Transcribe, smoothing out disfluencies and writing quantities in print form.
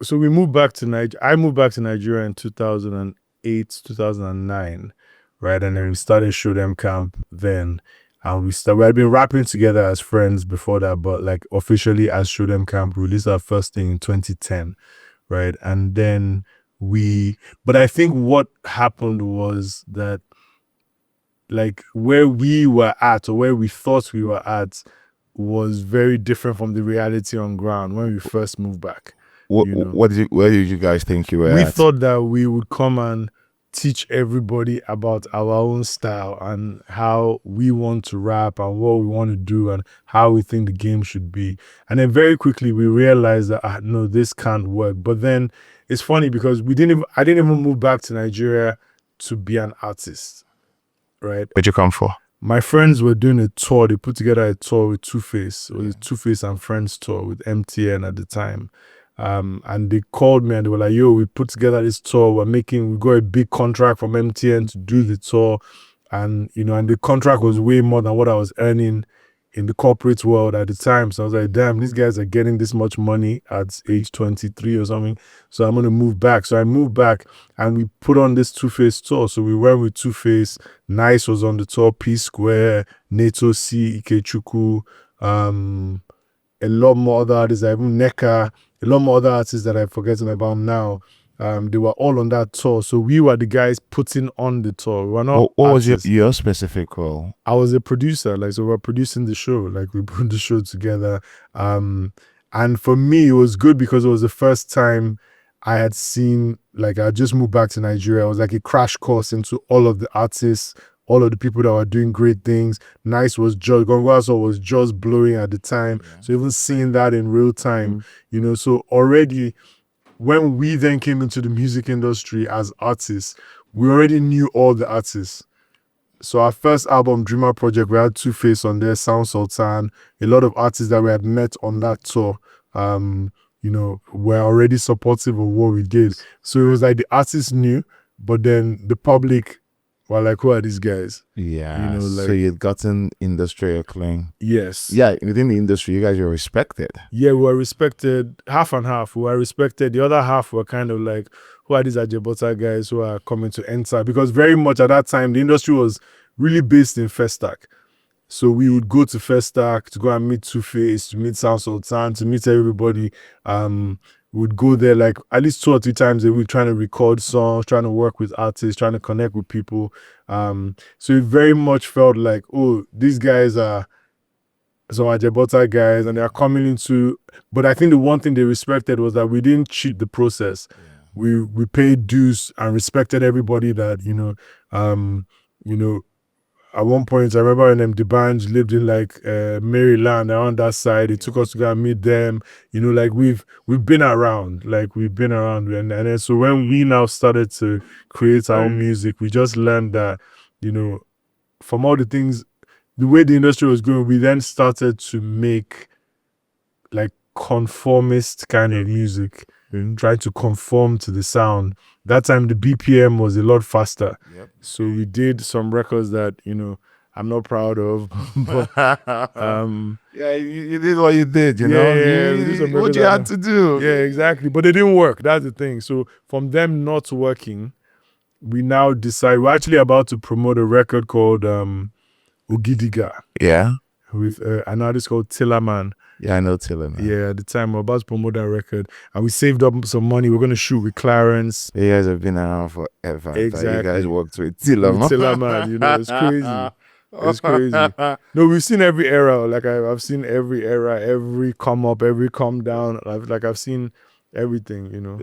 So we moved back to Nigeria. I moved back to Nigeria in 2008, 2009, right? And then we started Show Dem Camp then. And we had been rapping together as friends before that, but like officially as Show Dem Camp, we released our first thing in 2010, right? And then but I think what happened was that like where we were at or where we thought we were at was very different from the reality on ground when we first moved back. Where did you guys think you were We at? thought that we would come and teach everybody about our own style and how we want to rap and what we want to do and how we think the game should be. And then very quickly we realized that no, this can't work. But then it's funny because I didn't even move back to Nigeria to be an artist, right? Where'd you come for? My friends were doing a tour. They put together a tour with Two-Face. It was a Two-Face and Friends tour with MTN at the time. And they called me and they were like, yo, we put together this tour. We got a big contract from MTN to do the tour. And, and the contract was way more than what I was earning in the corporate world at the time. So I was like, damn, these guys are getting this much money at age 23 or something. So I'm going to move back. So I moved back and we put on this Two-Face tour. So we went with Two-Face. Nice was on the tour. P Square, Neto C, Ikechukwu, a lot more other artists, even Neka, a lot more other artists that I'm forgetting about now. They were all on that tour. So we were the guys putting on the tour. We were not what was your specific role? I was a producer. So we were producing the show. Like we put the show together. And for me, it was good because it was the first time I had seen, like I just moved back to Nigeria. It was like a crash course into all of the artists, all of the people that were doing great things. Nice was just, Gongwaso was just blowing at the time. Yeah. So even seeing that in real time, so already when we then came into the music industry as artists, we already knew all the artists. So our first album, Dreamer Project, we had Two-Face on there, Sound Sultan, a lot of artists that we had met on that tour, were already supportive of what we did. So it was like the artists knew, but then the public were like, who are these guys? Yeah. So you'd gotten industry acclaim. Yes. Yeah, within the industry, you guys were respected. Yeah, we were respected half and half. We were respected. The other half were kind of like, who are these Ajebota guys who are coming to enter? Because very much at that time, the industry was really based in Festac. So we would go to Festac to go and meet Two-Face, to meet Sound Sultan, to meet everybody. We would go there like at least 2 or 3 times a week trying to record songs, trying to work with artists, trying to connect with people. So it very much felt like, oh, these guys are some Ajebota guys and they are coming into... But I think the one thing they respected was that we didn't cheat the process. Yeah. We paid dues and respected everybody that, at one point, I remember when the band lived in like Maryland, around that side. They took us to go and meet them. We've been around. And then so when we now started to create our own music, we just learned that, from all the things, the way the industry was going, we then started to make like conformist kind of music and try to conform to the sound. That time the BPM was a lot faster. Yep. So we did some records that, I'm not proud of. But, yeah, you did what you did, Yeah, what you had to do. Yeah, exactly. But they didn't work. That's the thing. So from them not working, we now decide, we're actually about to promote a record called Ogidiga. Yeah. With an artist called Tillerman. Yeah, I know Tillerman. Yeah, at the time we're about to promote that record. And we saved up some money. We're going to shoot with Clarence. You guys have been around forever. Exactly. You guys worked with Tillerman. With Tillerman, it's crazy. It's crazy. No, we've seen every era. Like I've seen every era, every come up, every come down. I've seen everything, Yeah.